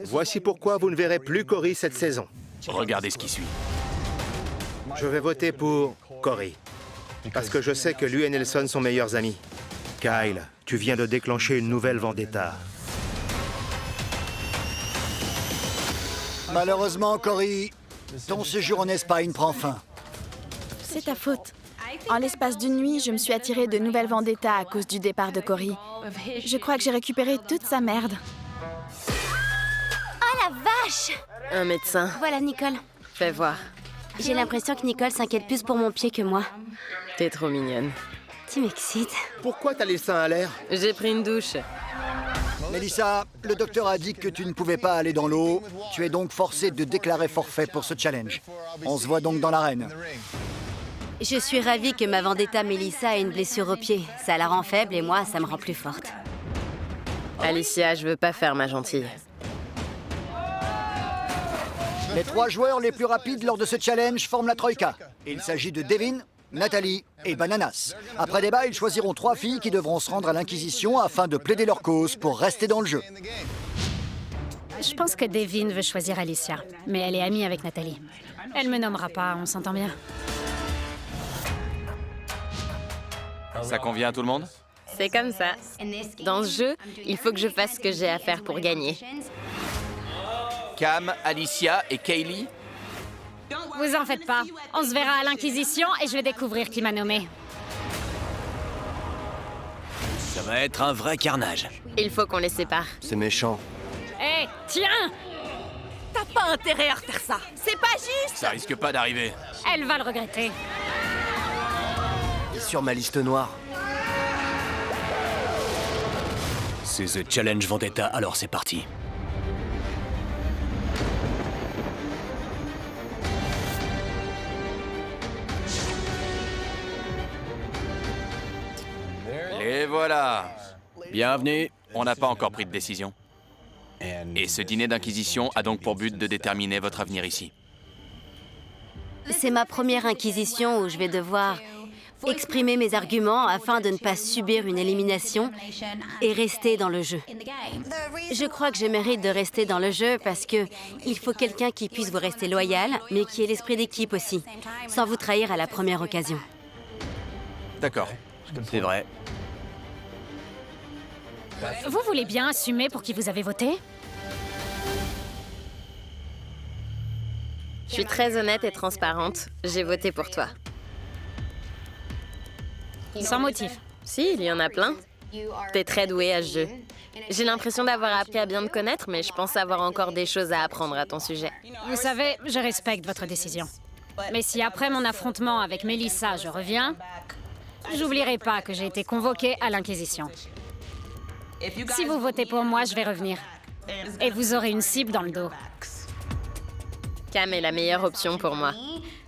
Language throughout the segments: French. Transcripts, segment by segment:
Voici pourquoi vous ne verrez plus Cory cette saison. Regardez ce qui suit. Je vais voter pour Cory. Parce que je sais que lui et Nelson sont meilleurs amis. Kyle, tu viens de déclencher une nouvelle vendetta. Malheureusement, Cory, ton séjour en Espagne prend fin. C'est ta faute. En l'espace d'une nuit, je me suis attirée de nouvelles vendettas à cause du départ de Cory. Je crois que j'ai récupéré toute sa merde. Oh la vache! Un médecin. Voilà Nicole. Fais voir. J'ai l'impression que Nicole s'inquiète plus pour mon pied que moi. T'es trop mignonne. Tu m'excites. Pourquoi t'as les seins à l'air? J'ai pris une douche. Mélissa, le docteur a dit que tu ne pouvais pas aller dans l'eau. Tu es donc forcée de déclarer forfait pour ce challenge. On se voit donc dans l'arène. Je suis ravie que ma vendetta Mélissa ait une blessure au pied. Ça la rend faible et moi, ça me rend plus forte. Alicia, je veux pas faire ma gentille. Les 3 joueurs les plus rapides lors de ce challenge forment la Troïka. Il s'agit de Devin, Nathalie et Bananas. Après débat, ils choisiront 3 filles qui devront se rendre à l'Inquisition afin de plaider leur cause pour rester dans le jeu. Je pense que Devin veut choisir Alicia, mais elle est amie avec Nathalie. Elle me nommera pas, on s'entend bien. Ça convient à tout le monde? C'est comme ça. Dans ce jeu, il faut que je fasse ce que j'ai à faire pour gagner. Cam, Alicia et Kaylee? Vous en faites pas. On se verra à l'Inquisition et je vais découvrir qui m'a nommé. Ça va être un vrai carnage. Il faut qu'on les sépare. C'est méchant. Hé, tiens! T'as pas intérêt à refaire ça. C'est pas juste. Ça risque pas d'arriver. Elle va le regretter. Sur ma liste noire. C'est The Challenge Vendetta, alors c'est parti. Et voilà. Bienvenue. On n'a pas encore pris de décision. Et ce dîner d'inquisition a donc pour but de déterminer votre avenir ici. C'est ma première inquisition où je vais devoir exprimer mes arguments afin de ne pas subir une élimination et rester dans le jeu. Je crois que je mérite de rester dans le jeu parce que il faut quelqu'un qui puisse vous rester loyal, mais qui ait l'esprit d'équipe aussi, sans vous trahir à la première occasion. D'accord. C'est vrai. Vous voulez bien assumer pour qui vous avez voté? Je suis très honnête et transparente. J'ai voté pour toi. Sans motif. Si, il y en a plein. T'es très douée à ce jeu. J'ai l'impression d'avoir appris à bien te connaître, mais je pense avoir encore des choses à apprendre à ton sujet. Vous savez, je respecte votre décision. Mais si après mon affrontement avec Mélissa, je reviens, j'oublierai pas que j'ai été convoquée à l'Inquisition. Si vous votez pour moi, je vais revenir. Et vous aurez une cible dans le dos. Cam est la meilleure option pour moi.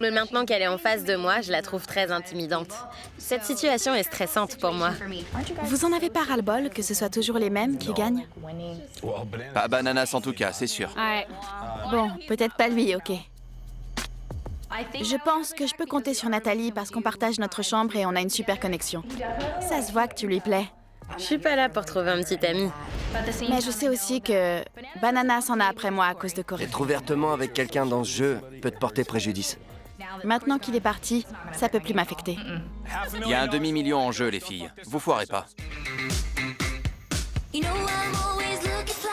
Mais maintenant qu'elle est en face de moi, je la trouve très intimidante. Cette situation est stressante pour moi. Vous en avez pas ras-le-bol que ce soit toujours les mêmes qui gagnent? Pas Bananas en tout cas, c'est sûr. Ouais. Bon, peut-être pas lui, ok. Je pense que je peux compter sur Nathalie parce qu'on partage notre chambre et on a une super connexion. Ça se voit que tu lui plais. Je suis pas là pour trouver un petit ami. Mais je sais aussi que Bananas en a après moi à cause de Cory. Être ouvertement avec quelqu'un dans ce jeu peut te porter préjudice. Maintenant qu'il est parti, ça peut plus m'affecter. Il y a un demi-million en jeu, les filles. Vous foirez pas. You know I'm always looking fly,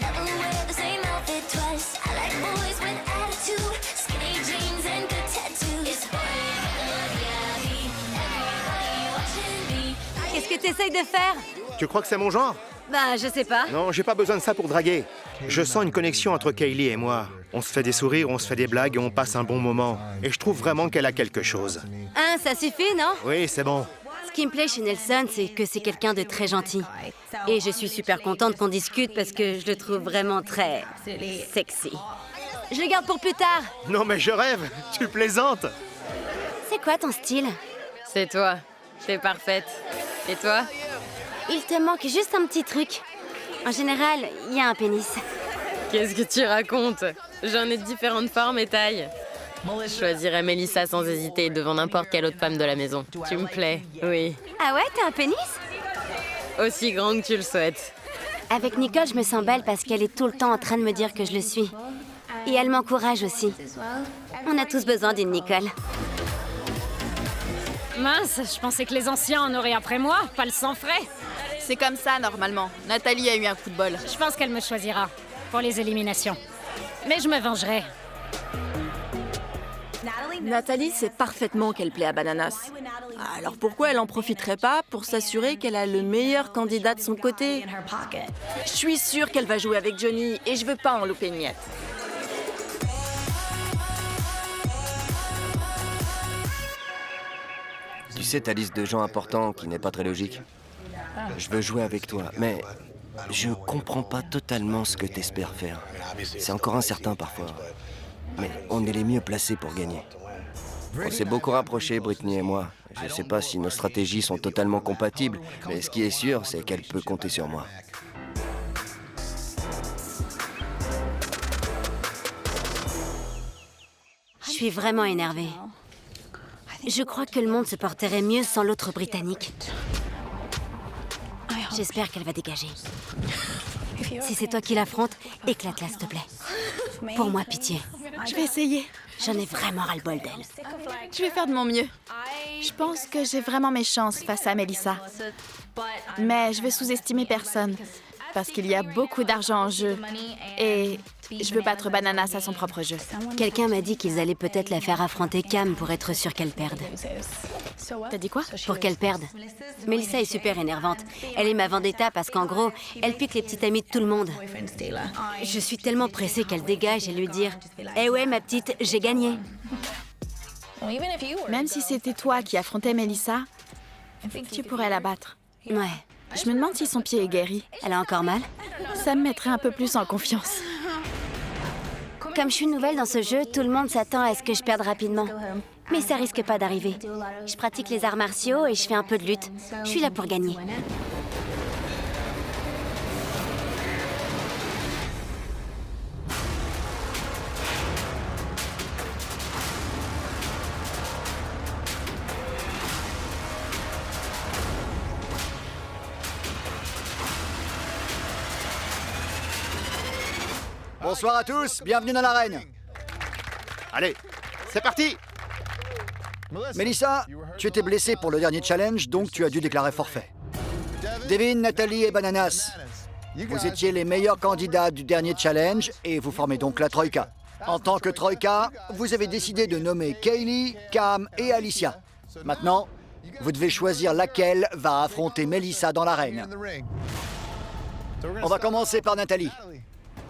never wear the same outfit twice. I like boys with attitude, skinny jeans and good tattoos. It's boy, everybody watching me. Qu'est-ce que t'essayes de faire? Tu crois que c'est mon genre? Bah, je sais pas. Non, j'ai pas besoin de ça pour draguer. Je sens une connexion entre Kaylee et moi. On se fait des sourires, on se fait des blagues et on passe un bon moment. Et je trouve vraiment qu'elle a quelque chose. Hein, ça suffit, non? Oui, c'est bon. Ce qui me plaît chez Nelson, c'est que c'est quelqu'un de très gentil. Et je suis super contente qu'on discute parce que je le trouve vraiment très sexy. Je le garde pour plus tard. Non mais je rêve. Tu plaisantes. C'est quoi ton style? C'est toi. T'es parfaite. Et toi? Il te manque juste un petit truc. En général, il y a un pénis. Qu'est-ce que tu racontes? J'en ai de différentes formes et tailles. Je choisirais Mélissa sans hésiter devant n'importe quelle autre femme de la maison. Tu me plais, oui. Ah ouais, t'as un pénis? Aussi grand que tu le souhaites. Avec Nicole, je me sens belle parce qu'elle est tout le temps en train de me dire que je le suis. Et elle m'encourage aussi. On a tous besoin d'une Nicole. Mince, je pensais que les anciens en auraient après moi, pas le sang frais. C'est comme ça, normalement. Nathalie a eu un coup de bol. Je pense qu'elle me choisira pour les éliminations. Mais je me vengerai. Nathalie sait parfaitement qu'elle plaît à Bananas. Alors pourquoi elle en profiterait pas pour s'assurer qu'elle a le meilleur candidat de son côté? Je suis sûre qu'elle va jouer avec Johnny et je veux pas en louper une miette. Tu sais ta liste de gens importants qui n'est pas très logique. Je veux jouer avec toi, mais je comprends pas totalement ce que t'espères faire. C'est encore incertain parfois, mais on est les mieux placés pour gagner. On s'est beaucoup rapprochés, Brittany et moi. Je sais pas si nos stratégies sont totalement compatibles, mais ce qui est sûr, c'est qu'elle peut compter sur moi. Je suis vraiment énervée. Je crois que le monde se porterait mieux sans l'autre Britannique. J'espère qu'elle va dégager. Si c'est toi qui l'affrontes, éclate-la, s'il te plaît. Pour moi, pitié. Je vais essayer. J'en ai vraiment ras-le-bol d'elle. Je vais faire de mon mieux. Je pense que j'ai vraiment mes chances face à Melissa. Mais je vais sous-estimer personne. Parce qu'il y a beaucoup d'argent en jeu. Et je veux battre Bananas à son propre jeu. Quelqu'un m'a dit qu'ils allaient peut-être la faire affronter Cam pour être sûr qu'elle perde. T'as dit quoi? Pour qu'elle perde. Melissa est super énervante. Elle est ma vendetta parce qu'en gros, elle pique les petites amies de tout le monde. Je suis tellement pressée qu'elle dégage et lui dire « Eh ouais, ma petite, j'ai gagné !» Même si c'était toi qui affrontais Melissa, tu pourrais la battre. Ouais. Je me demande si son pied est guéri. Elle a encore mal? Ça me mettrait un peu plus en confiance. Comme je suis nouvelle dans ce jeu, tout le monde s'attend à ce que je perde rapidement. Mais ça risque pas d'arriver. Je pratique les arts martiaux et je fais un peu de lutte. Je suis là pour gagner. Bonsoir à tous, bienvenue dans l'arène. Allez, c'est parti! Melissa, tu étais blessée pour le dernier challenge, donc tu as dû déclarer forfait. Devin, Nathalie et Bananas, vous étiez les meilleurs candidats du dernier challenge et vous formez donc la Troïka. En tant que Troïka, vous avez décidé de nommer Kaylee, Cam et Alicia. Maintenant, vous devez choisir laquelle va affronter Melissa dans l'arène. On va commencer par Nathalie.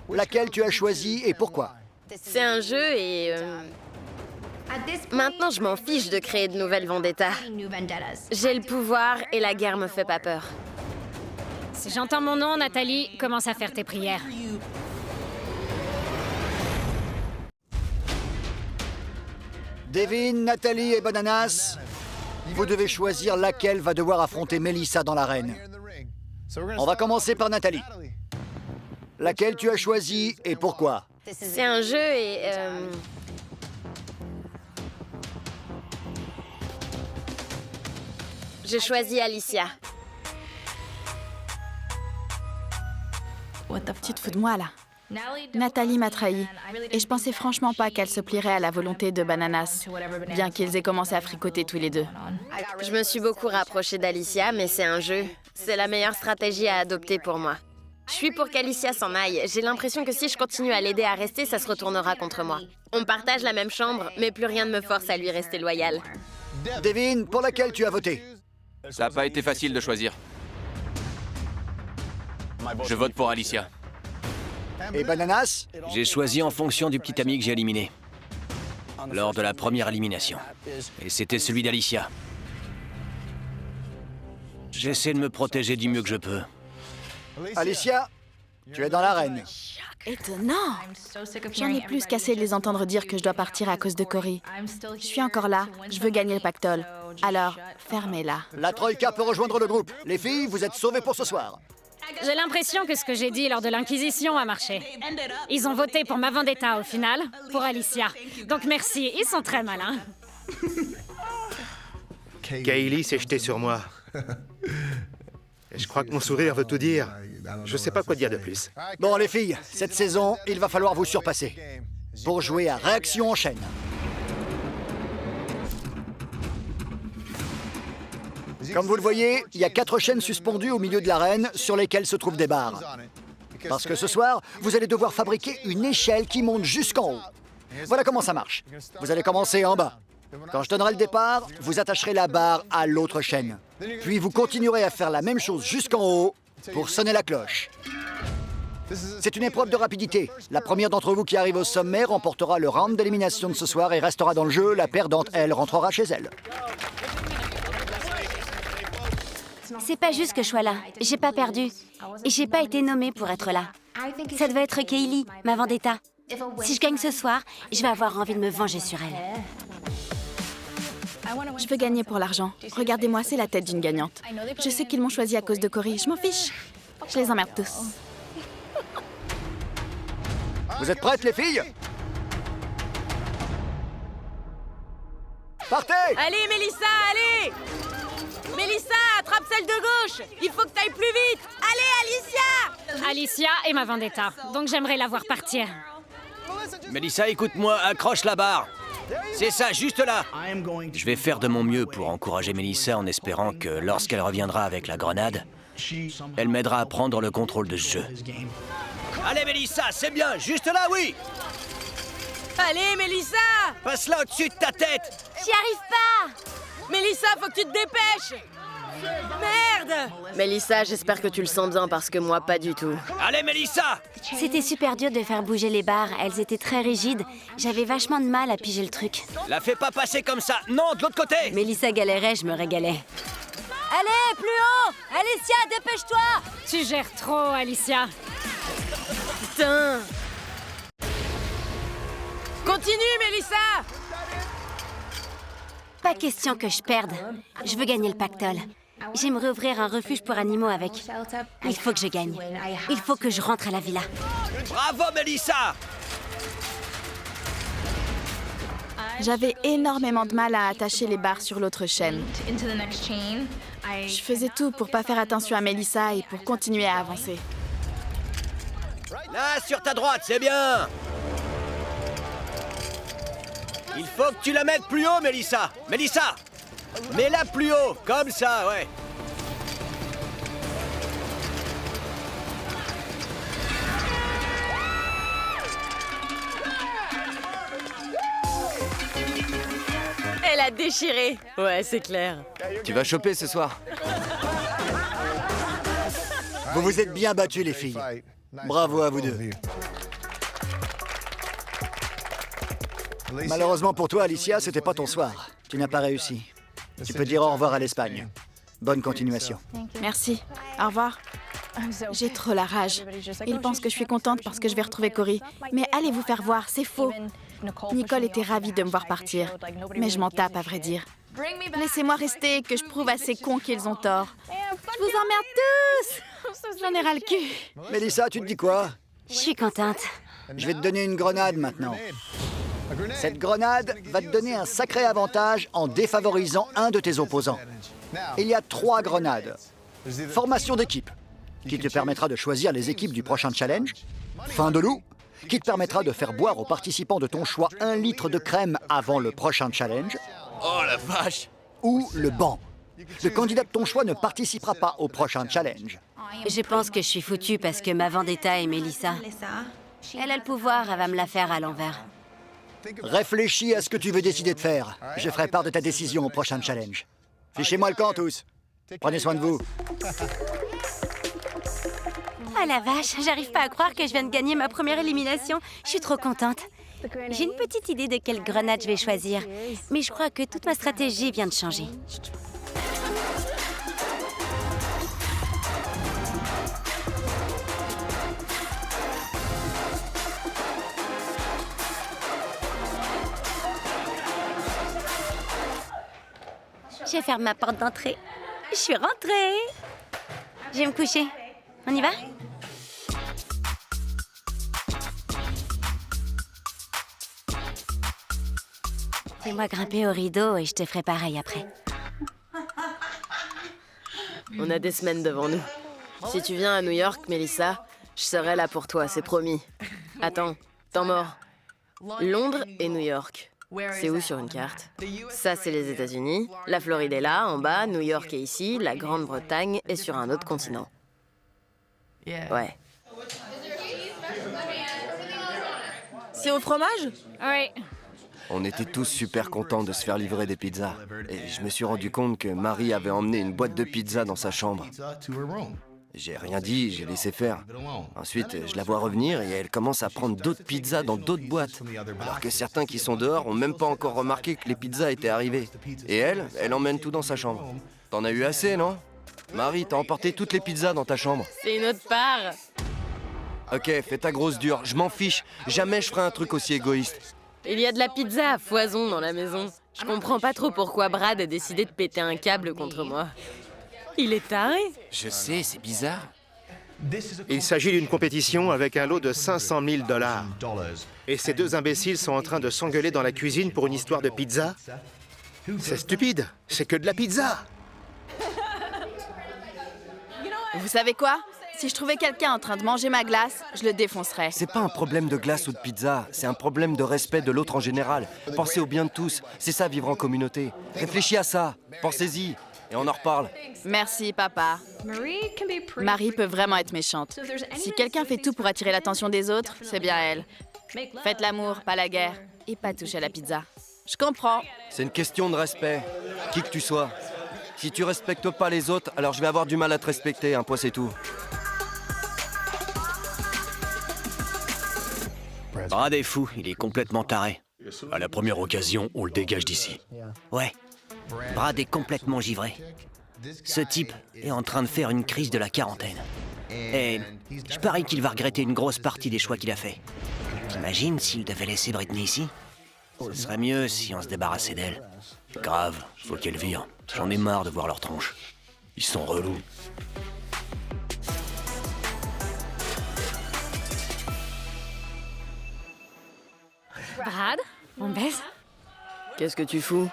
Laquelle tu as choisi et pourquoi? C'est un jeu et... Maintenant, je m'en fiche de créer de nouvelles vendettas. J'ai le pouvoir et la guerre me fait pas peur. Si j'entends mon nom, Nathalie, commence à faire tes prières. Devin, Nathalie et Bananas, vous devez choisir laquelle va devoir affronter Melissa dans l'arène. On va commencer par Nathalie. Laquelle tu as choisi et pourquoi? C'est un jeu et... Je choisis Alicia. Tu te fous de moi, là? Nathalie m'a trahi. Et je pensais franchement pas qu'elle se plierait à la volonté de Bananas, bien qu'ils aient commencé à fricoter tous les deux. Je me suis beaucoup rapprochée d'Alicia, mais c'est un jeu. C'est la meilleure stratégie à adopter pour moi. Je suis pour qu'Alicia s'en aille. J'ai l'impression que si je continue à l'aider à rester, ça se retournera contre moi. On partage la même chambre, mais plus rien ne me force à lui rester loyal. Devin, pour laquelle tu as voté? Ça n'a pas été facile de choisir. Je vote pour Alicia. Et Bananas? J'ai choisi en fonction du petit ami que j'ai éliminé. Lors de la première élimination. Et c'était celui d'Alicia. J'essaie de me protéger du mieux que je peux. Alicia, tu es dans l'arène. Étonnant! J'en ai plus qu'assez de les entendre dire que je dois partir à cause de Cory. Je suis encore là, je veux gagner le pactole. Alors, fermez-la. La Troïka peut rejoindre le groupe. Les filles, vous êtes sauvées pour ce soir. J'ai l'impression que ce que j'ai dit lors de l'Inquisition a marché. Ils ont voté pour ma vendetta au final, pour Alicia. Donc merci, ils sont très malins. Kaylee s'est jetée sur moi. Et je crois que mon sourire veut tout dire. Je sais pas quoi dire de plus. Bon, les filles, cette saison, il va falloir vous surpasser. Pour jouer à réaction en chaîne. Comme vous le voyez, il y a 4 chaînes suspendues au milieu de l'arène sur lesquelles se trouvent des barres. Parce que ce soir, vous allez devoir fabriquer une échelle qui monte jusqu'en haut. Voilà comment ça marche. Vous allez commencer en bas. Quand je donnerai le départ, vous attacherez la barre à l'autre chaîne. Puis vous continuerez à faire la même chose jusqu'en haut pour sonner la cloche. C'est une épreuve de rapidité. La première d'entre vous qui arrive au sommet remportera le round d'élimination de ce soir et restera dans le jeu. La perdante, elle, rentrera chez elle. C'est pas juste que je sois là. J'ai pas perdu. Et j'ai pas été nommée pour être là. Ça devait être Kaylee, ma vendetta. Si je gagne ce soir, je vais avoir envie de me venger sur elle. Je veux gagner pour l'argent. Regardez-moi, c'est la tête d'une gagnante. Je sais qu'ils m'ont choisi à cause de Cory. Je m'en fiche. Je les emmerde tous. Vous êtes prêtes, les filles? Partez! Allez, Mélissa, allez! Mélissa, attrape celle de gauche! Il faut que t'ailles plus vite! Allez, Alicia! Alicia est ma vendetta, donc j'aimerais la voir partir. Mélissa, écoute-moi, accroche la barre. C'est ça, juste là. Je vais faire de mon mieux pour encourager Mélissa en espérant que lorsqu'elle reviendra avec la grenade, elle m'aidera à prendre le contrôle de ce jeu. Allez, Mélissa, c'est bien, juste là, oui. Allez, Mélissa! Passe-la au-dessus de ta tête. J'y arrive pas! Mélissa, faut que tu te dépêches! Merde! Mélissa, j'espère que tu le sens bien parce que moi, pas du tout. Allez, Mélissa! C'était super dur de faire bouger les barres. Elles étaient très rigides. J'avais vachement de mal à piger le truc. La fais pas passer comme ça. Non, de l'autre côté. Mélissa galérait, je me régalais. Allez, plus haut! Alicia, dépêche-toi! Tu gères trop, Alicia. Putain! Continue, Mélissa! Pas question que je perde. Je veux gagner le pactole. J'aimerais ouvrir un refuge pour animaux avec. Il faut que je gagne. Il faut que je rentre à la villa. Bravo, Mélissa! J'avais énormément de mal à attacher les barres sur l'autre chaîne. Je faisais tout pour pas faire attention à Mélissa et pour continuer à avancer. Là, sur ta droite, c'est bien. Il faut que tu la mettes plus haut, Mélissa. Mélissa! Mets-la plus haut, comme ça, ouais. Elle a déchiré. Ouais, c'est clair. Tu vas choper ce soir. Vous vous êtes bien battus, les filles. Bravo à vous deux. Malheureusement pour toi, Alicia, c'était pas ton soir. Tu n'as pas réussi. Tu peux dire au revoir à l'Espagne. Bonne continuation. Merci. Au revoir. J'ai trop la rage. Ils pensent que je suis contente parce que je vais retrouver Cory. Mais allez vous faire voir, c'est faux. Nicole était ravie de me voir partir. Mais je m'en tape, à vrai dire. Laissez-moi rester, que je prouve à ces cons qu'ils ont tort. Je vous emmerde tous. J'en ai ras le cul. Mélissa, tu te dis quoi? Je suis contente. Je vais te donner une grenade maintenant. Cette grenade va te donner un sacré avantage en défavorisant un de tes opposants. Il y a 3 grenades. Formation d'équipe, qui te permettra de choisir les équipes du prochain challenge. Fin de loup, qui te permettra de faire boire aux participants de ton choix 1 litre de crème avant le prochain challenge. Oh la vache! Ou le banc. Le candidat de ton choix ne participera pas au prochain challenge. Je pense que je suis foutue parce que ma vendetta est Mélissa. Elle a le pouvoir, elle va me la faire à l'envers. Réfléchis à ce que tu veux décider de faire. Je ferai part de ta décision au prochain challenge. Fichez-moi le camp, tous. Prenez soin de vous. Ah la vache, j'arrive pas à croire que je viens de gagner ma première élimination. Je suis trop contente. J'ai une petite idée de quelle grenade je vais choisir, mais je crois que toute ma stratégie vient de changer. Je ferme ma porte d'entrée. Je suis rentrée. Je vais me coucher. On y va? Fais-moi grimper au rideau et je te ferai pareil après. On a des semaines devant nous. Si tu viens à New York, Melissa, je serai là pour toi, c'est promis. Attends, temps mort. Londres et New York. C'est où sur une carte? Ça, c'est les États-Unis. La Floride est là, en bas. New York est ici. La Grande-Bretagne est sur un autre continent. Ouais. C'est au fromage? Oui. On était tous super contents de se faire livrer des pizzas. Et je me suis rendu compte que Marie avait emmené une boîte de pizza dans sa chambre. J'ai rien dit, j'ai laissé faire. Ensuite, je la vois revenir et elle commence à prendre d'autres pizzas dans d'autres boîtes. Alors que certains qui sont dehors ont même pas encore remarqué que les pizzas étaient arrivées. Et elle emmène tout dans sa chambre. T'en as eu assez, non? Marie, t'as emporté toutes les pizzas dans ta chambre. C'est une autre part. Ok, fais ta grosse dure, je m'en fiche. Jamais je ferai un truc aussi égoïste. Il y a de la pizza à foison dans la maison. Je comprends pas trop pourquoi Brad a décidé de péter un câble contre moi. Il est taré. Je sais, c'est bizarre. Il s'agit d'une compétition avec un lot de 500 000 $. Et ces deux imbéciles sont en train de s'engueuler dans la cuisine pour une histoire de pizza? C'est stupide, c'est que de la pizza. Vous savez quoi? Si je trouvais quelqu'un en train de manger ma glace, je le défoncerais. C'est pas un problème de glace ou de pizza, c'est un problème de respect de l'autre en général. Pensez au bien de tous, c'est ça vivre en communauté. Réfléchis à ça, pensez-y, et on en reparle. Merci, papa. Marie peut vraiment être méchante. Si quelqu'un fait tout pour attirer l'attention des autres, c'est bien elle. Faites l'amour, pas la guerre, et pas toucher à la pizza. Je comprends. C'est une question de respect, qui que tu sois. Si tu respectes pas les autres, alors je vais avoir du mal à te respecter, un point c'est tout. Brad est fou, il est complètement taré. À la première occasion, on le dégage d'ici. Ouais, Brad est complètement givré. Ce type est en train de faire une crise de la quarantaine. Et je parie qu'il va regretter une grosse partie des choix qu'il a fait. T'imagines s'il devait laisser Britney ici? Ce serait mieux si on se débarrassait d'elle. Grave, faut qu'elle vire. J'en ai marre de voir leurs tronches. Ils sont relous. Brad, on baise? Qu'est-ce que tu fous?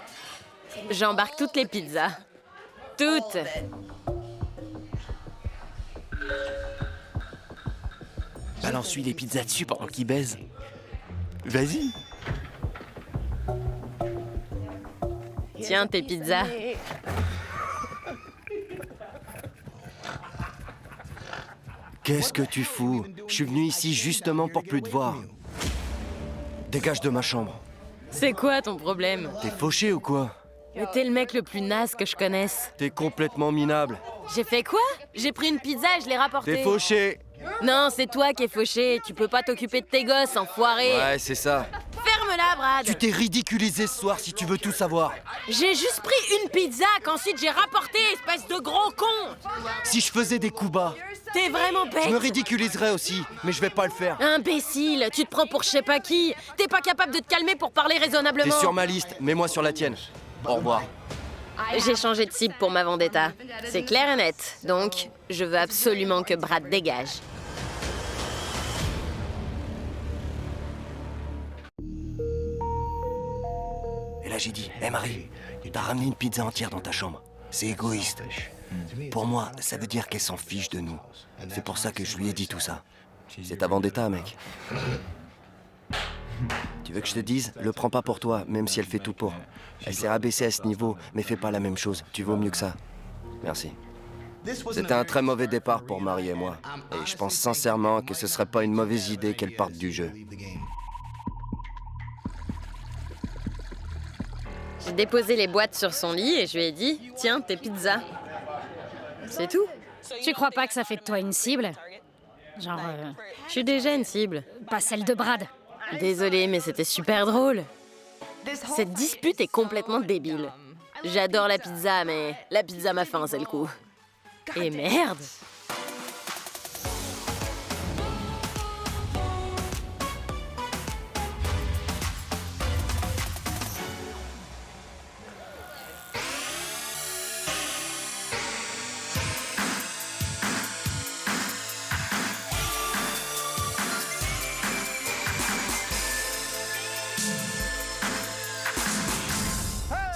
J'embarque toutes les pizzas. Toutes. Balance-lui les pizzas dessus pendant qu'il baise. Vas-y. Tiens, tes pizzas. Qu'est-ce que tu fous? Je suis venu ici justement pour plus te voir. Dégage de ma chambre. C'est quoi ton problème? T'es fauché ou quoi? Mais t'es le mec le plus naze que je connaisse. T'es complètement minable. J'ai fait quoi? J'ai pris une pizza et je l'ai rapportée. T'es fauché. Non, c'est toi qui es fauché. Tu peux pas t'occuper de tes gosses, enfoiré. Ouais, c'est ça. Ferme-la, Brad. Tu t'es ridiculisé ce soir si tu veux tout savoir. J'ai juste pris une pizza qu'ensuite j'ai rapportée, espèce de gros con. Si je faisais des coups bas, T'es vraiment bête. je me ridiculiserais aussi, mais je vais pas le faire. Imbécile, tu te prends pour je sais pas qui. T'es pas capable de te calmer pour parler T'es raisonnablement. sur ma liste, mets-moi sur la tienne. Au revoir. J'ai changé de cible pour ma vendetta. C'est clair et net. Donc, je veux absolument que Brad dégage. Et là j'ai dit, hé Marie, t'as ramené une pizza entière dans ta chambre. C'est égoïste. Pour moi, ça veut dire qu'elle s'en fiche de nous. C'est pour ça que je lui ai dit tout ça. C'est ta vendetta, mec. Tu veux que je te dise? Le prends pas pour toi, même si elle fait tout pour. Elle s'est rabaissée à ce niveau, mais fais pas la même chose. Tu vaux mieux que ça. Merci. C'était un très mauvais départ pour Marie et moi. Et je pense sincèrement que ce serait pas une mauvaise idée qu'elle parte du jeu. J'ai déposé les boîtes sur son lit et je lui ai dit « Tiens, tes pizzas. » C'est tout. Tu crois pas que ça fait de toi une cible? Genre, Je suis déjà une cible. pas celle de Brad. Désolée, mais c'était super drôle. Cette dispute est complètement débile. J'adore la pizza, mais la pizza m'a faim, c'est le coup. Et merde!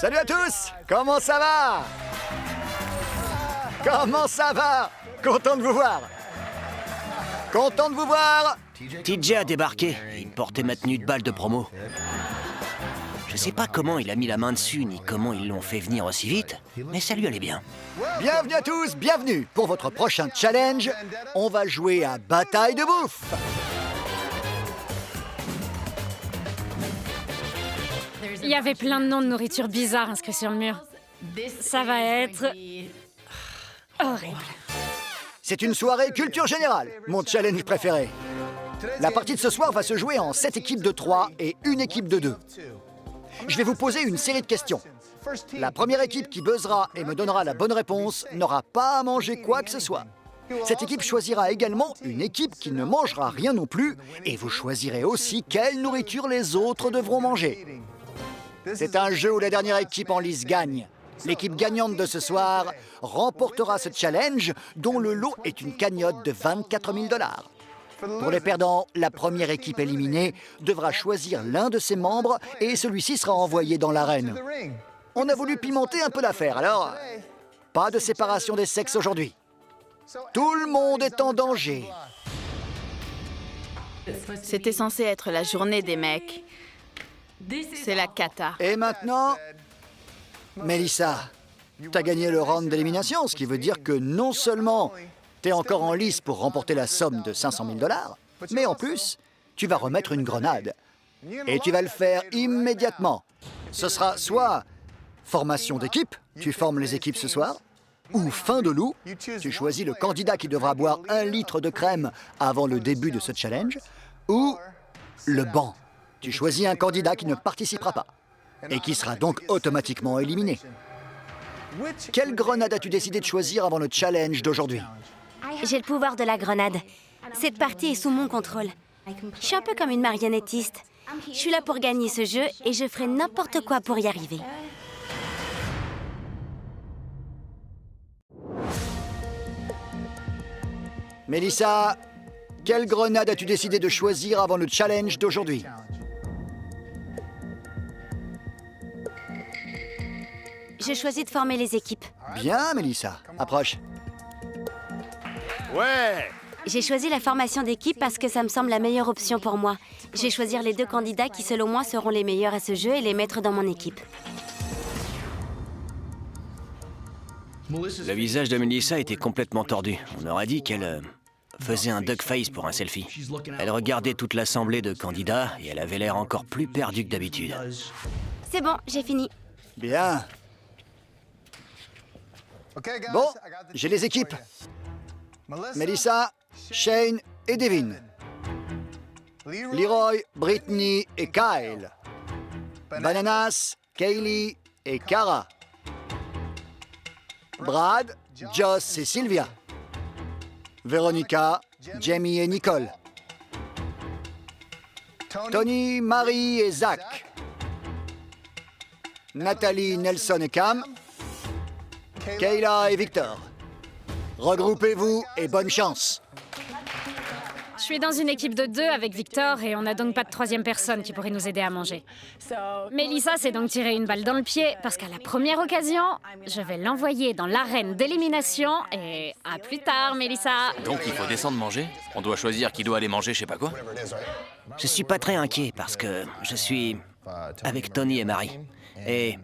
Salut à tous! Comment ça va? Comment ça va? Content de vous voir. Content de vous voir. TJ a débarqué. Il portait ma tenue de balle de promo. Je sais pas comment il a mis la main dessus, ni comment ils l'ont fait venir aussi vite, mais ça lui allait bien. Bienvenue à tous, bienvenue. Pour votre prochain challenge, on va jouer à Bataille de bouffe. Il y avait plein de noms de nourriture bizarre inscrits sur le mur. Ça va être horrible. C'est une soirée culture générale, mon challenge préféré. La partie de ce soir va se jouer en 7 équipes de 3 et une équipe de 2. Je vais vous poser une série de questions. La première équipe qui buzzera et me donnera la bonne réponse n'aura pas à manger quoi que ce soit. Cette équipe choisira également une équipe qui ne mangera rien non plus et vous choisirez aussi quelle nourriture les autres devront manger. C'est un jeu où la dernière équipe en lice gagne. L'équipe gagnante de ce soir remportera ce challenge dont le lot est une cagnotte de 24 000 $. Pour les perdants, la première équipe éliminée devra choisir l'un de ses membres et celui-ci sera envoyé dans l'arène. On a voulu pimenter un peu l'affaire, alors pas de séparation des sexes aujourd'hui. Tout le monde est en danger. C'était censé être la journée des mecs. C'est la cata. Et maintenant, Mélissa, t'as gagné le round d'élimination, ce qui veut dire que non seulement t'es encore en lice pour remporter la somme de 500 000 $, mais en plus, tu vas remettre une grenade. Et tu vas le faire immédiatement. Ce sera soit formation d'équipe, tu formes les équipes ce soir, ou fin de loup, tu choisis le candidat qui devra boire 1 litre de crème avant le début de ce challenge, ou le banc. Tu choisis un candidat qui ne participera pas et qui sera donc automatiquement éliminé. Quelle grenade as-tu décidé de choisir avant le challenge d'aujourd'hui? J'ai le pouvoir de la grenade. Cette partie est sous mon contrôle. Je suis un peu comme une marionnettiste. Je suis là pour gagner ce jeu et je ferai n'importe quoi pour y arriver. Mélissa, quelle grenade as-tu décidé de choisir avant le challenge d'aujourd'hui? J'ai choisi de former les équipes. Bien, Mélissa. Approche. Ouais! J'ai choisi la formation d'équipe parce que ça me semble la meilleure option pour moi. Je vais choisir les 2 candidats qui, selon moi, seront les meilleurs à ce jeu et les mettre dans mon équipe. Le visage de Melissa était complètement tordu. On aurait dit qu'elle faisait un duck face pour un selfie. Elle regardait toute l'assemblée de candidats et elle avait l'air encore plus perdue que d'habitude. C'est bon, j'ai fini. Bien. Bon, j'ai les équipes. Mélissa, Shane et Devin. Leroy, Brittany et Kyle. Bananas, Kaylee et Cara. Brad, Joss et Sylvia. Véronica, Jamie et Nicole. Tony, Marie et Zach. Nathalie, Nelson et Cam. Kayla et Victor. Regroupez-vous et bonne chance. Je suis dans une équipe de 2 avec Victor et on n'a donc pas de 3e personne qui pourrait nous aider à manger. Mélissa s'est donc tiré une balle dans le pied parce qu'à la première occasion, je vais l'envoyer dans l'arène d'élimination et à plus tard, Mélissa. Donc il faut descendre manger? On doit choisir qui doit aller manger je sais pas quoi? Je suis pas très inquiet parce que je suis avec Tony et Marie. Et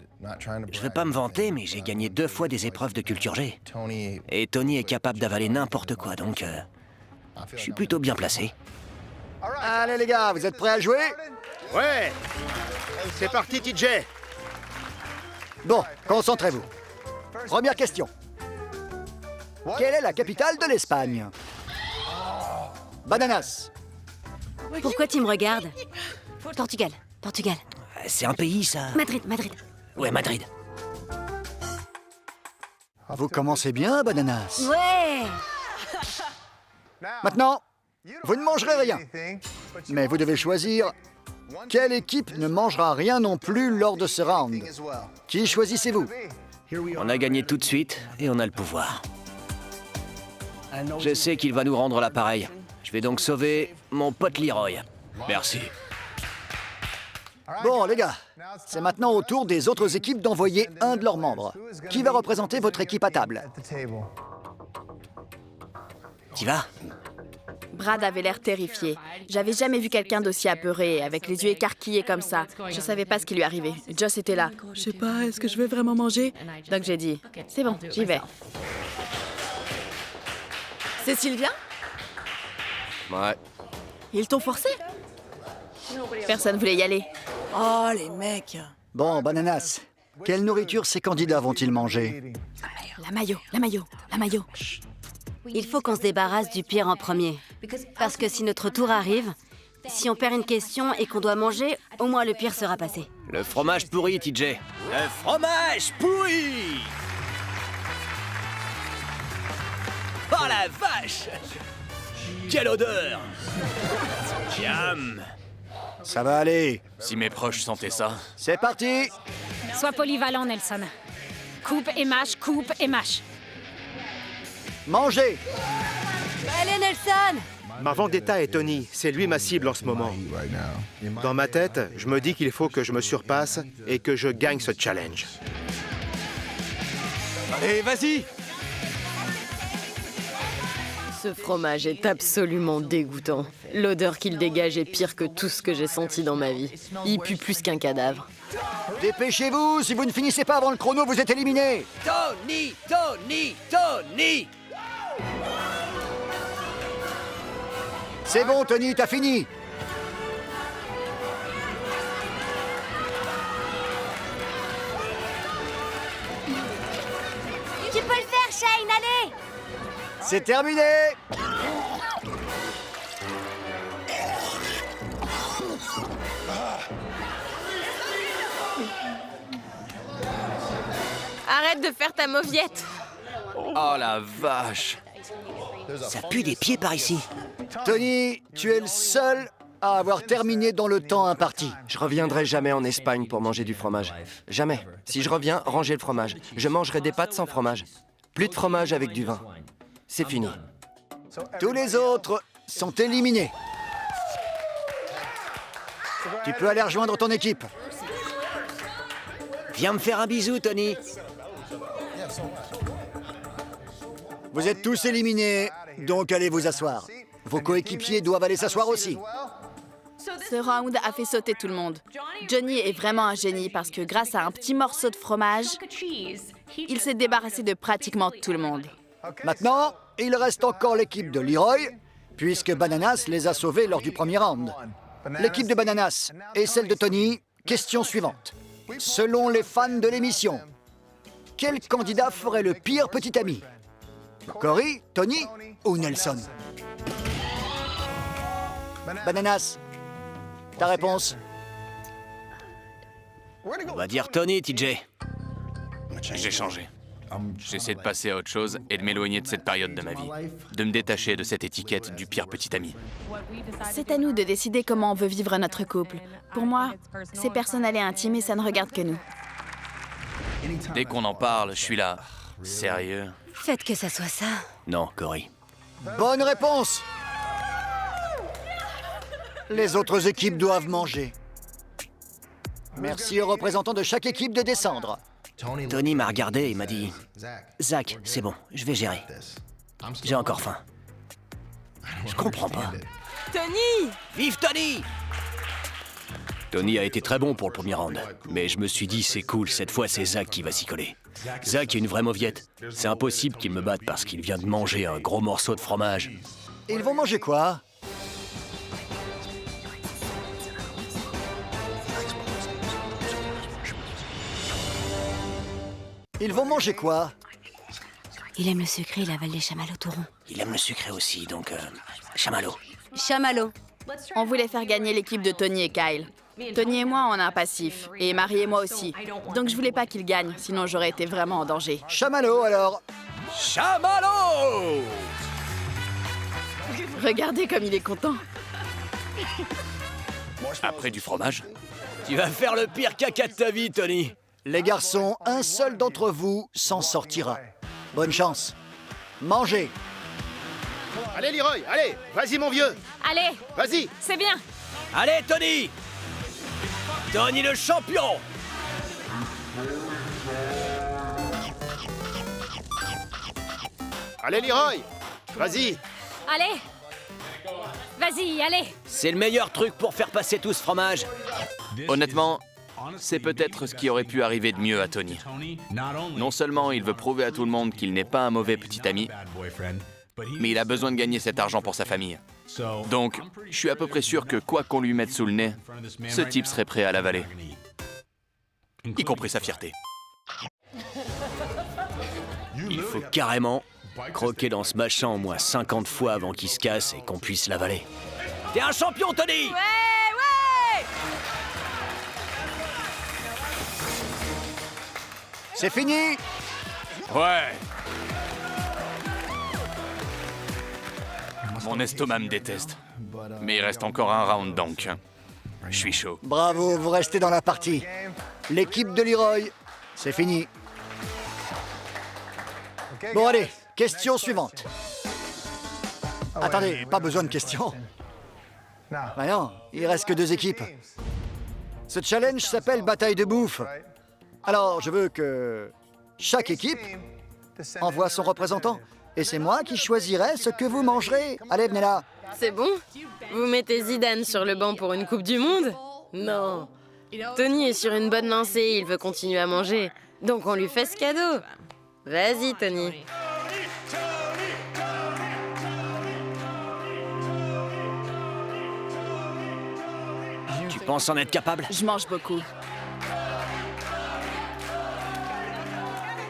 je veux pas me vanter, mais j'ai gagné 2 fois des épreuves de culture G. Et Tony est capable d'avaler n'importe quoi, donc je suis plutôt bien placé. Allez les gars, vous êtes prêts à jouer? Ouais! C'est parti, TJ! Bon, concentrez-vous. Première question. Quelle est la capitale de l'Espagne? Bananas. Pourquoi tu me regardes? Portugal, Portugal. C'est un pays, ça? Madrid, Madrid. Ouais, Madrid. Vous commencez bien, Bananas. Ouais! Maintenant, vous ne mangerez rien. Mais vous devez choisir quelle équipe ne mangera rien non plus lors de ce round. Qui choisissez-vous? On a gagné tout de suite et on a le pouvoir. Je sais qu'il va nous rendre l'appareil. Je vais donc sauver mon pote Leroy. Merci. Bon, les gars, c'est maintenant au tour des autres équipes d'envoyer un de leurs membres. Qui va représenter votre équipe à table? T'y vas? Brad avait l'air terrifié. J'avais jamais vu quelqu'un d'aussi apeuré, avec les yeux écarquillés comme ça. Je savais pas ce qui lui arrivait. Joss était là. Je sais pas, est-ce que je vais vraiment manger? Donc j'ai dit, c'est bon, j'y vais. C'est Sylvia? Ouais. Ils t'ont forcé? Personne voulait y aller. Oh, les mecs. Bon, Bananas, quelle nourriture ces candidats vont-ils manger? La mayo, la mayo, la mayo. Il faut qu'on se débarrasse du pire en premier. Parce que si notre tour arrive, si on perd une question et qu'on doit manger, au moins le pire sera passé. Le fromage pourri, TJ. Le fromage pourri! Oh la vache! Quelle odeur! Miam! Ça va aller. Si mes proches sentaient ça. C'est parti. Sois polyvalent, Nelson. Coupe et mâche, coupe et mâche. Mangez. Allez, Nelson! Ma vendetta est Tony. C'est lui ma cible en ce moment. Dans ma tête, je me dis qu'il faut que je me surpasse et que je gagne ce challenge. Allez, vas-y! Ce fromage est absolument dégoûtant. L'odeur qu'il dégage est pire que tout ce que j'ai senti dans ma vie. Il pue plus qu'un cadavre. Dépêchez-vous, si vous ne finissez pas avant le chrono, vous êtes éliminés. Tony! Tony! Tony! C'est bon, Tony, t'as fini. Tu peux le faire, Shane, allez! C'est terminé. Arrête de faire ta mauviette. Oh la vache! Ça pue des pieds par ici. Tony, tu es le seul à avoir terminé dans le temps imparti. Je reviendrai jamais en Espagne pour manger du fromage. Jamais. Si je reviens, rangez le fromage. Je mangerai des pâtes sans fromage. Plus de fromage avec du vin. C'est fini. Tous les autres sont éliminés. Tu peux aller rejoindre ton équipe. Viens me faire un bisou, Tony. Vous êtes tous éliminés, donc allez vous asseoir. Vos coéquipiers doivent aller s'asseoir aussi. Ce round a fait sauter tout le monde. Johnny est vraiment un génie parce que grâce à un petit morceau de fromage, il s'est débarrassé de pratiquement tout le monde. Maintenant, il reste encore l'équipe de Leroy, puisque Bananas les a sauvés lors du premier round. L'équipe de Bananas et celle de Tony, question suivante. Selon les fans de l'émission, quel candidat ferait le pire petit ami? Cory, Tony ou Nelson? Bananas, ta réponse? On va dire Tony, TJ. J'ai changé. J'essaie de passer à autre chose et de m'éloigner de cette période de ma vie. De me détacher de cette étiquette du pire petit ami. C'est à nous de décider comment on veut vivre notre couple. Pour moi, c'est personnel et intime et ça ne regarde que nous. Dès qu'on en parle, je suis là. Sérieux? Faites que ça soit ça. Non, Cory. Bonne réponse! Les autres équipes doivent manger. Merci aux représentants de chaque équipe de descendre. Tony m'a regardé et m'a dit « Zach, c'est bon, je vais gérer. J'ai encore faim. » Je comprends pas. Tony! Vive Tony! Tony a été très bon pour le premier round, mais je me suis dit c'est cool, cette fois c'est Zach qui va s'y coller. Zach est une vraie mauviette. C'est impossible qu'il me batte parce qu'il vient de manger un gros morceau de fromage. Ils vont manger quoi? Ils vont manger quoi? Il aime le sucré, il avale les chamallows tout ronds. Il aime le sucré aussi, donc chamallow. Chamallow. On voulait faire gagner l'équipe de Tony et Kyle. Tony et moi, on a un passif. Et Marie et moi aussi. Donc je voulais pas qu'ils gagnent, sinon j'aurais été vraiment en danger. Chamallow, alors. Chamallow! Regardez comme il est content. Après du fromage? Tu vas faire le pire caca de ta vie, Tony. Les garçons, un seul d'entre vous s'en sortira. Bonne chance. Mangez. Allez, Leroy, allez, vas-y, mon vieux. Allez, Vas-y. c'est bien. Allez, Tony! Tony le champion! Allez, Leroy, vas-y. Allez! Vas-y, allez! C'est le meilleur truc pour faire passer tout ce fromage. Honnêtement, c'est peut-être ce qui aurait pu arriver de mieux à Tony. Non seulement il veut prouver à tout le monde qu'il n'est pas un mauvais petit ami, mais il a besoin de gagner cet argent pour sa famille. Donc, je suis à peu près sûr que quoi qu'on lui mette sous le nez, ce type serait prêt à l'avaler. Y compris sa fierté. Il faut carrément croquer dans ce machin au moins 50 fois avant qu'il se casse et qu'on puisse l'avaler. T'es un champion, Tony! C'est fini! Ouais! Mon estomac me déteste. Mais il reste encore un round donc. Je suis chaud. Bravo, vous restez dans la partie. L'équipe de Leroy, c'est fini. Bon, allez, question suivante. Attendez, pas besoin de questions. Bah non, il reste que 2 équipes. Ce challenge s'appelle Bataille de bouffe. Alors, je veux que chaque équipe envoie son représentant. Et c'est moi qui choisirai ce que vous mangerez. Allez, venez là. C'est bon? Vous mettez Zidane sur le banc pour une Coupe du Monde? Non. Tony est sur une bonne lancée, il veut continuer à manger. Donc on lui fait ce cadeau. Vas-y, Tony. Tu penses en être capable? Je mange beaucoup.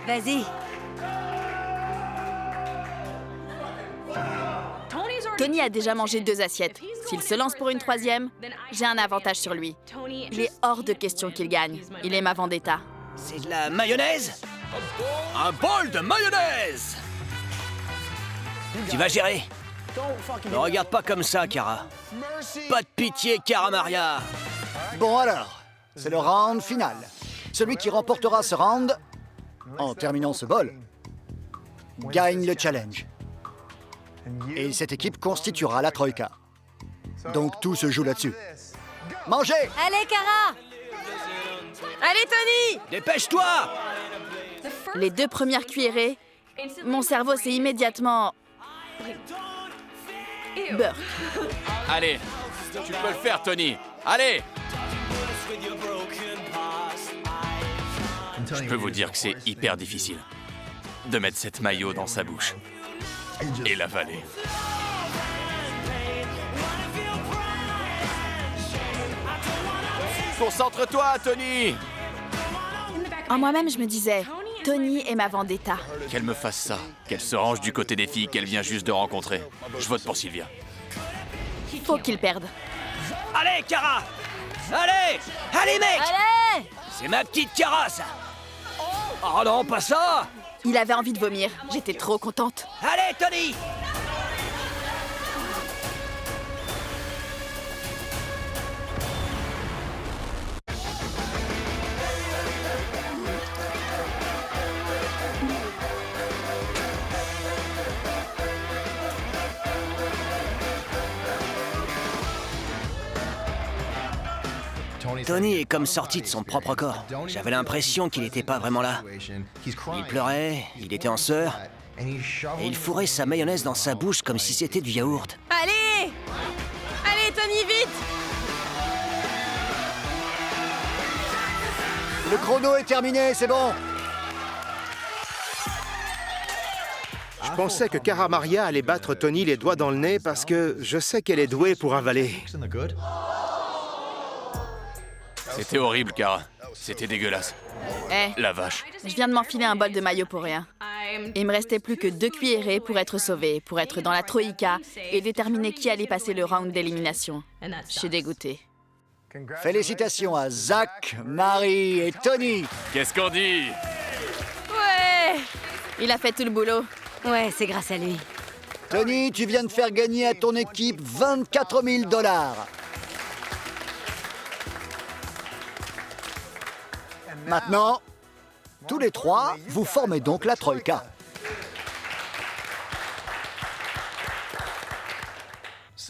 Vas-y. Tony a déjà mangé 2 assiettes. S'il se lance pour une 3e, j'ai un avantage sur lui. Il est hors de question qu'il gagne. Il est ma vendetta. C'est de la mayonnaise? Un bol de mayonnaise! Tu vas gérer. Ne regarde pas comme ça, Cara. Pas de pitié, Cara Maria. Bon alors, c'est le round final. Celui qui remportera ce round, en terminant ce bol, gagne le challenge. Et cette équipe constituera la Troïka. Donc tout se joue là-dessus. Mangez! Allez, Cara! Allez, Tony! Dépêche-toi! Les 2 premières cuillerées, mon cerveau s'est immédiatement... beurre. Allez, tu peux le faire, Tony. Allez! Je peux vous dire que c'est hyper difficile de mettre cette mayo dans sa bouche et l'avaler. Concentre-toi, Tony! En moi-même, je me disais, Tony est ma vendetta. Qu'elle me fasse ça, qu'elle se range du côté des filles qu'elle vient juste de rencontrer. Je vote pour Sylvia. Faut qu'il perde. Allez, Cara! Allez! Allez, mec! Allez! C'est ma petite Cara, ça! Oh non, pas ça! Il avait envie de vomir. J'étais trop contente. Allez, Tony! Tony est comme sorti de son propre corps. J'avais l'impression qu'il n'était pas vraiment là. Il pleurait, il était en sueur, et il fourrait sa mayonnaise dans sa bouche comme si c'était du yaourt. Allez! Allez, Tony, vite! Le chrono est terminé, c'est bon. Je pensais que Cara Maria allait battre Tony les doigts dans le nez parce que je sais qu'elle est douée pour avaler. C'était horrible, Cara. C'était dégueulasse. La vache. Je viens de m'enfiler un bol de mayo pour rien. Il me restait plus que 2 cuillerées pour être sauvée, pour être dans la Troïka et déterminer qui allait passer le round d'élimination. Je suis dégoûtée. Félicitations à Zach, Marie et Tony. Qu'est-ce qu'on dit? Ouais! Il a fait tout le boulot. Ouais, c'est grâce à lui. Tony, tu viens de faire gagner à ton équipe 24 000 $. Maintenant, tous les 3, vous formez donc la Troïka.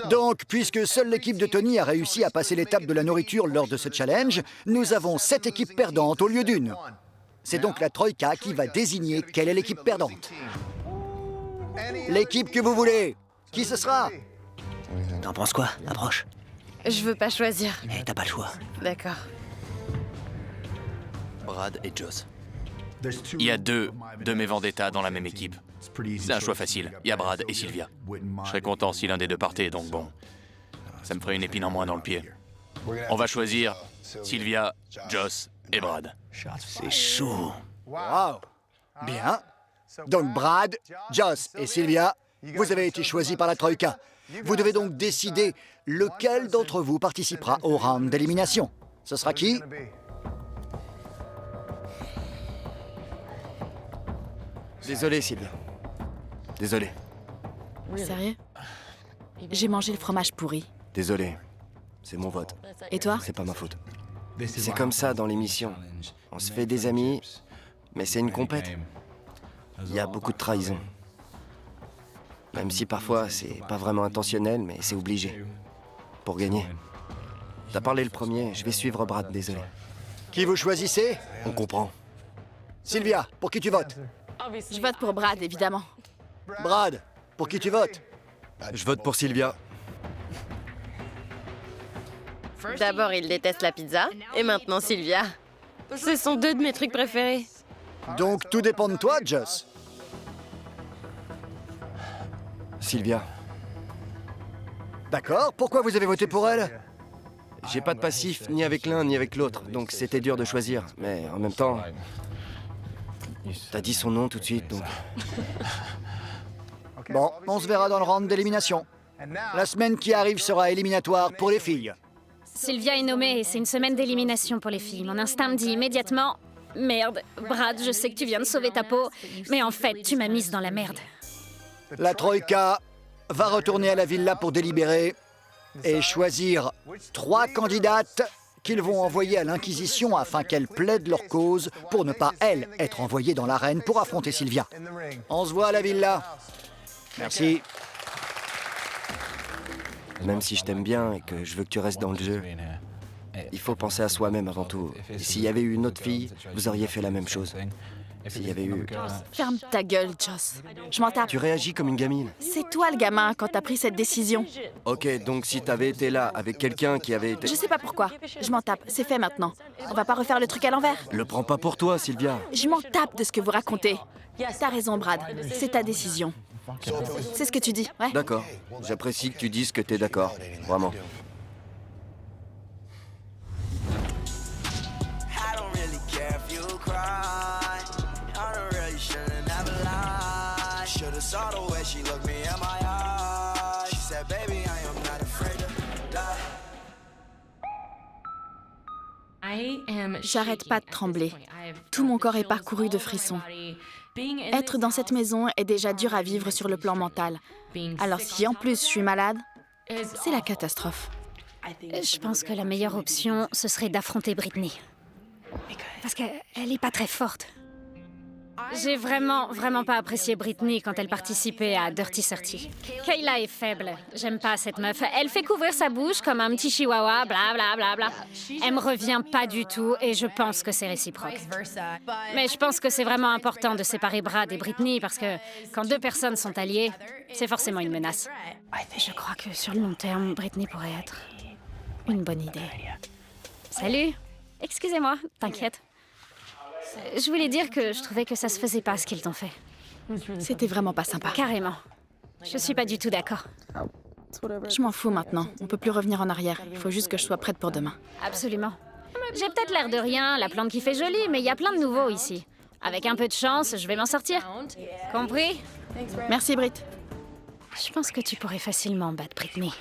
Donc, puisque seule l'équipe de Tony a réussi à passer l'étape de la nourriture lors de ce challenge, nous avons 7 équipes perdantes au lieu d'une. C'est donc la Troïka qui va désigner quelle est l'équipe perdante. L'équipe que vous voulez. Qui ce sera? T'en penses quoi? Approche. Je veux pas choisir. Eh, t'as pas le choix. D'accord. Brad et Joss. Il y a deux de mes Vendetta dans la même équipe. C'est un choix facile. Il y a Brad et Sylvia. Je serais content si l'un des deux partait, donc bon. Ça me ferait une épine en moins dans le pied. On va choisir Sylvia, Joss et Brad. C'est chaud. Wow. Bien. Donc Brad, Joss et Sylvia, vous avez été choisis par la Troïka. Vous devez donc décider lequel d'entre vous participera au round d'élimination. Ce sera qui? Désolé, Sylvia. Désolé. Sérieux? J'ai mangé le fromage pourri. Désolé. C'est mon vote. Et toi? C'est pas ma faute. C'est comme ça dans l'émission. On se fait des amis, mais c'est une compète. Il y a beaucoup de trahison. Même si parfois c'est pas vraiment intentionnel, mais c'est obligé. Pour gagner. T'as parlé le premier, je vais suivre Brad, désolé. Qui vous choisissez? On comprend. Sylvia, pour qui tu votes? Je vote pour Brad, évidemment. Brad, pour qui tu votes? Je vote pour Sylvia. D'abord, il déteste la pizza, et maintenant Sylvia. Ce sont deux de mes trucs préférés. Donc tout dépend de toi, Joss. Sylvia. D'accord, pourquoi vous avez voté pour elle? J'ai pas de passif ni avec l'un ni avec l'autre, donc c'était dur de choisir. Mais en même temps, t'as dit son nom tout de suite, donc... Bon, on se verra dans le round d'élimination. La semaine qui arrive sera éliminatoire pour les filles. Sylvia est nommée et c'est une semaine d'élimination pour les filles. Mon instinct me dit immédiatement... Merde, Brad, je sais que tu viens de sauver ta peau, mais en fait, tu m'as mise dans la merde. La Troïka va retourner à la villa pour délibérer et choisir 3 candidates qu'ils vont envoyer à l'Inquisition afin qu'elles plaident leur cause pour ne pas, elles, être envoyées dans l'arène pour affronter Sylvia. On se voit à la villa. Merci. Même si je t'aime bien et que je veux que tu restes dans le jeu, il faut penser à soi-même avant tout. Et s'il y avait eu une autre fille, vous auriez fait la même chose. S'il y avait eu... Ferme ta gueule, Joss. Je m'en tape. Tu réagis comme une gamine. C'est toi le gamin quand t'as pris cette décision. Ok, donc si t'avais été là avec quelqu'un qui avait été... Je sais pas pourquoi. Je m'en tape. C'est fait maintenant. On va pas refaire le truc à l'envers. Le prends pas pour toi, Sylvia. Je m'en tape de ce que vous racontez. T'as raison, Brad. C'est ta décision. C'est ce que tu dis, ouais? D'accord. J'apprécie que tu dises que t'es d'accord. Vraiment. J'arrête pas de trembler. Tout mon corps est parcouru de frissons. Être dans cette maison est déjà dur à vivre sur le plan mental. Alors si en plus je suis malade, c'est la catastrophe. Je pense que la meilleure option, ce serait d'affronter Britney. Parce qu'elle est pas très forte. J'ai vraiment pas apprécié Britney quand elle participait à Dirty 30. Kayla est faible. J'aime pas cette meuf. Elle fait couvrir sa bouche comme un petit chihuahua, bla bla bla bla. Elle me revient pas du tout et je pense que c'est réciproque. Mais je pense que c'est vraiment important de séparer Brad et Britney parce que quand deux personnes sont alliées, c'est forcément une menace. Je crois que sur le long terme, Britney pourrait être une bonne idée. Salut. Excusez-moi, t'inquiète. Je voulais dire que je trouvais que ça se faisait pas ce qu'ils t'ont fait. C'était vraiment pas sympa. Carrément. Je suis pas du tout d'accord. Je m'en fous maintenant. On peut plus revenir en arrière. Il faut juste que je sois prête pour demain. Absolument. J'ai peut-être l'air de rien, la plante qui fait jolie, mais il y a plein de nouveaux ici. Avec un peu de chance, je vais m'en sortir. Compris? Merci, Brit. Je pense que tu pourrais facilement battre Britney.